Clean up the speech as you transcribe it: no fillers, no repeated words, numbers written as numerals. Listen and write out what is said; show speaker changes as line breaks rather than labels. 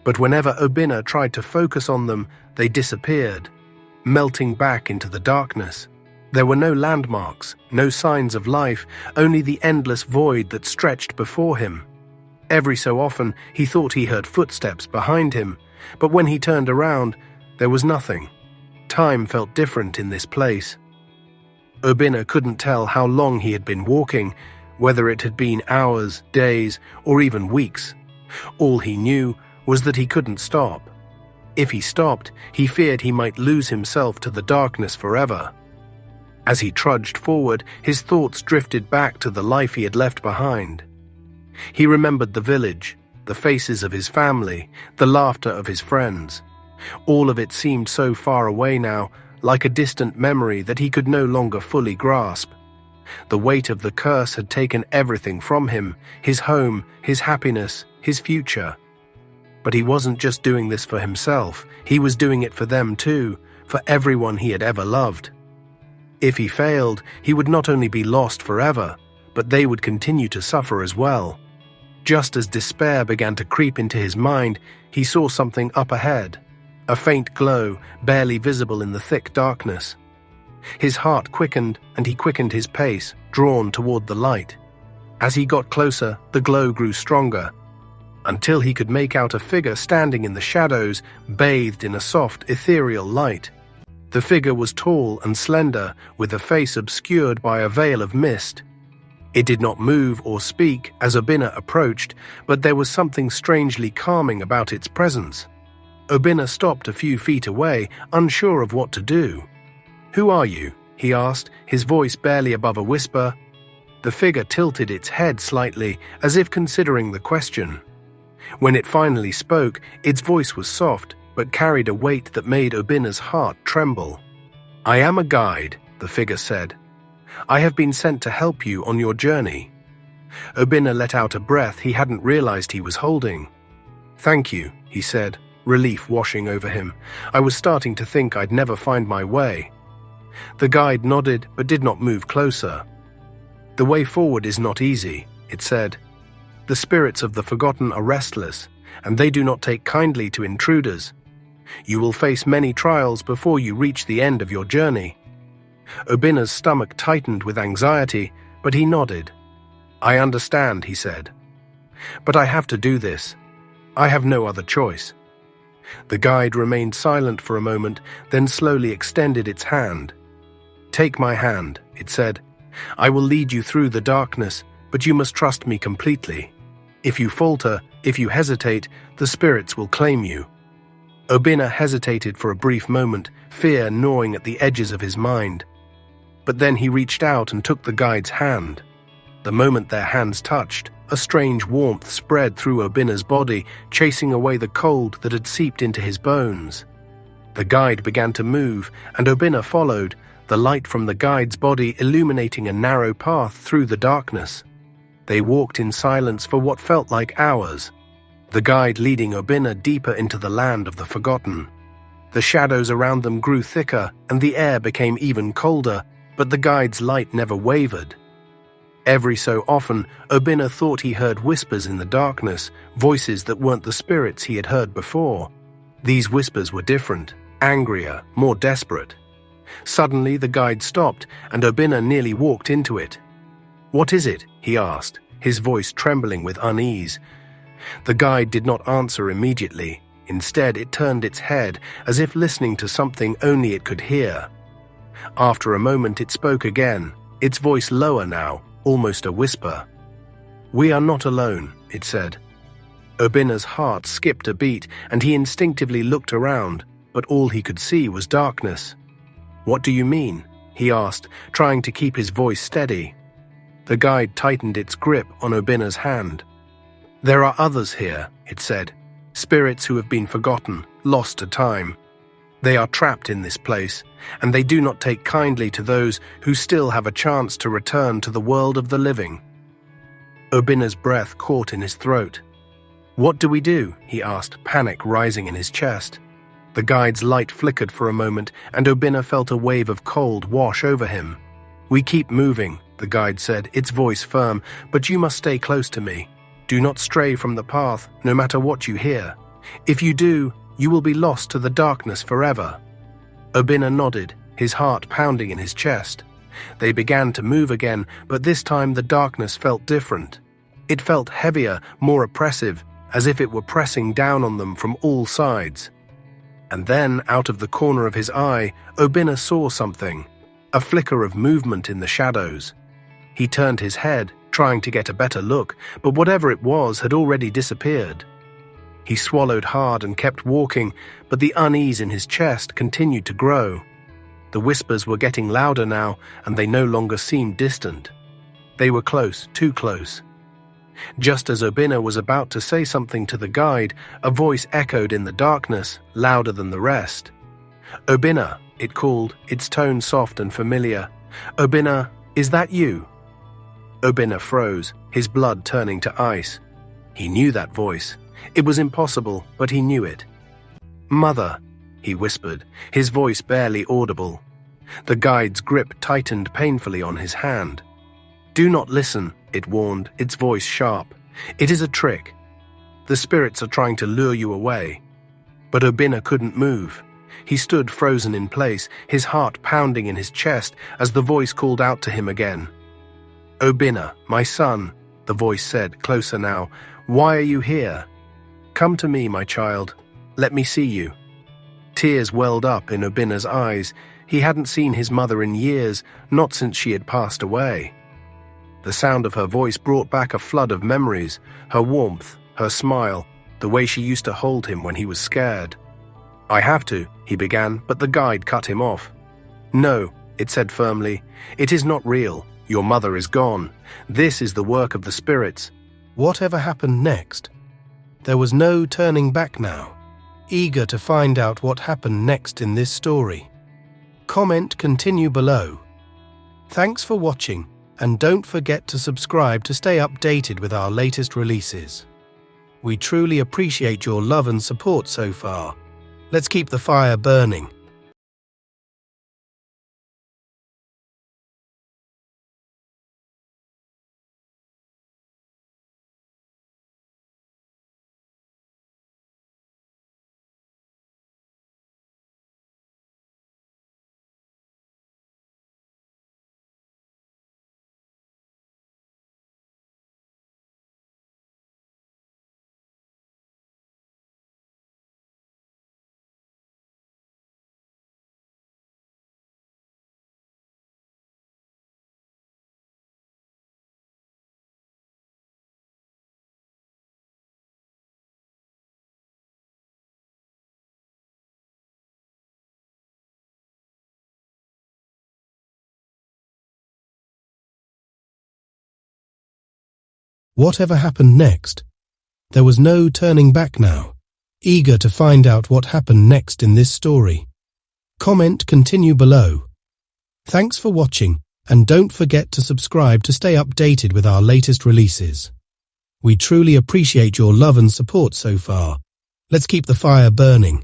But whenever Obinna tried to focus on them, they disappeared, melting back into the darkness. There were no landmarks, no signs of life, only the endless void that stretched before him. Every so often, he thought he heard footsteps behind him, but when he turned around, there was nothing. Time felt different in this place. Obinna couldn't tell how long he had been walking, whether it had been hours, days, or even weeks. All he knew was that he couldn't stop. If he stopped, he feared he might lose himself to the darkness forever. As he trudged forward, his thoughts drifted back to the life he had left behind. He remembered the village, the faces of his family, the laughter of his friends. All of it seemed so far away now, like a distant memory that he could no longer fully grasp. The weight of the curse had taken everything from him, his home, his happiness, his future. But he wasn't just doing this for himself, he was doing it for them too, for everyone he had ever loved. If he failed, he would not only be lost forever, but they would continue to suffer as well. Just as despair began to creep into his mind, he saw something up ahead, a faint glow, barely visible in the thick darkness. His heart quickened, and he quickened his pace, drawn toward the light. As he got closer, the glow grew stronger, until he could make out a figure standing in the shadows, bathed in a soft, ethereal light. The figure was tall and slender, with a face obscured by a veil of mist. It did not move or speak as Obinna approached, but there was something strangely calming about its presence. Obinna stopped a few feet away, unsure of what to do. "Who are you?" he asked, his voice barely above a whisper. The figure tilted its head slightly, as if considering the question. When it finally spoke, its voice was soft, but carried a weight that made Obinna's heart tremble. "I am a guide," the figure said. "I have been sent to help you on your journey." Obinna let out a breath he hadn't realized he was holding. "Thank you," he said, relief washing over him. "I was starting to think I'd never find my way." The guide nodded but did not move closer. "The way forward is not easy," it said. "The spirits of the forgotten are restless, and they do not take kindly to intruders. You will face many trials before you reach the end of your journey." Obinna's stomach tightened with anxiety, but he nodded. "I understand," he said. "But I have to do this. I have no other choice." The guide remained silent for a moment, then slowly extended its hand. "Take my hand," it said. "I will lead you through the darkness, but you must trust me completely. If you falter, if you hesitate, the spirits will claim you." Obinna hesitated for a brief moment, fear gnawing at the edges of his mind. But then he reached out and took the guide's hand. The moment their hands touched, a strange warmth spread through Obinna's body, chasing away the cold that had seeped into his bones. The guide began to move, and Obinna followed, the light from the guide's body illuminating a narrow path through the darkness. They walked in silence for what felt like hours, the guide leading Obinna deeper into the land of the forgotten. The shadows around them grew thicker, and the air became even colder, but the guide's light never wavered. Every so often, Obinna thought he heard whispers in the darkness, voices that weren't the spirits he had heard before. These whispers were different, angrier, more desperate. Suddenly the guide stopped, and Obinna nearly walked into it. "What is it?" he asked, his voice trembling with unease. The guide did not answer immediately. Instead, it turned its head, as if listening to something only it could hear. After a moment it spoke again, its voice lower now, almost a whisper. "We are not alone," it said. Obinna's heart skipped a beat, and he instinctively looked around, but all he could see was darkness. "What do you mean?" he asked, trying to keep his voice steady. The guide tightened its grip on Obinna's hand. "There are others here," it said, "spirits who have been forgotten, lost to time. They are trapped in this place, and they do not take kindly to those who still have a chance to return to the world of the living." Obinna's breath caught in his throat. "What do we do?" he asked, panic rising in his chest. The guide's light flickered for a moment, and Obinna felt a wave of cold wash over him. "We keep moving," the guide said, its voice firm, "but you must stay close to me. Do not stray from the path, no matter what you hear. If you do, you will be lost to the darkness forever." Obinna nodded, his heart pounding in his chest. They began to move again, but this time the darkness felt different. It felt heavier, more oppressive, as if it were pressing down on them from all sides. And then, out of the corner of his eye, Obinna saw something, a flicker of movement in the shadows. He turned his head, trying to get a better look, but whatever it was had already disappeared. He swallowed hard and kept walking, but the unease in his chest continued to grow. The whispers were getting louder now, and they no longer seemed distant. They were close, too close. Just as Obinna was about to say something to the guide, a voice echoed in the darkness, louder than the rest. "Obinna," it called, its tone soft and familiar. "Obinna, is that you?" Obinna froze, his blood turning to ice. He knew that voice. It was impossible, but he knew it. "Mother," he whispered, his voice barely audible. The guide's grip tightened painfully on his hand. "Do not listen," it warned, its voice sharp. "It is a trick. The spirits are trying to lure you away." But Obinna couldn't move. He stood frozen in place, his heart pounding in his chest as the voice called out to him again. "Obinna, my son," the voice said, closer now, "why are you here? Come to me, my child. Let me see you." Tears welled up in Obinna's eyes. He hadn't seen his mother in years, not since she had passed away. The sound of her voice brought back a flood of memories, her warmth, her smile, the way she used to hold him when he was scared. "I have to," he began, but the guide cut him off. "No," it said firmly, "it is not real. Your mother is gone. This is the work of the spirits." Whatever happened next? There was no turning back now. Eager to find out what happened next in this story. Comment continue below. Thanks for watching, and don't forget to subscribe to stay updated with our latest releases. We truly appreciate your love and support so far. Let's keep the fire burning. Whatever happened next? There was no turning back now. Eager to find out what happened next in this story. Comment continue below. Thanks for watching, and don't forget to subscribe to stay updated with our latest releases. We truly appreciate your love and support so far. Let's keep the fire burning.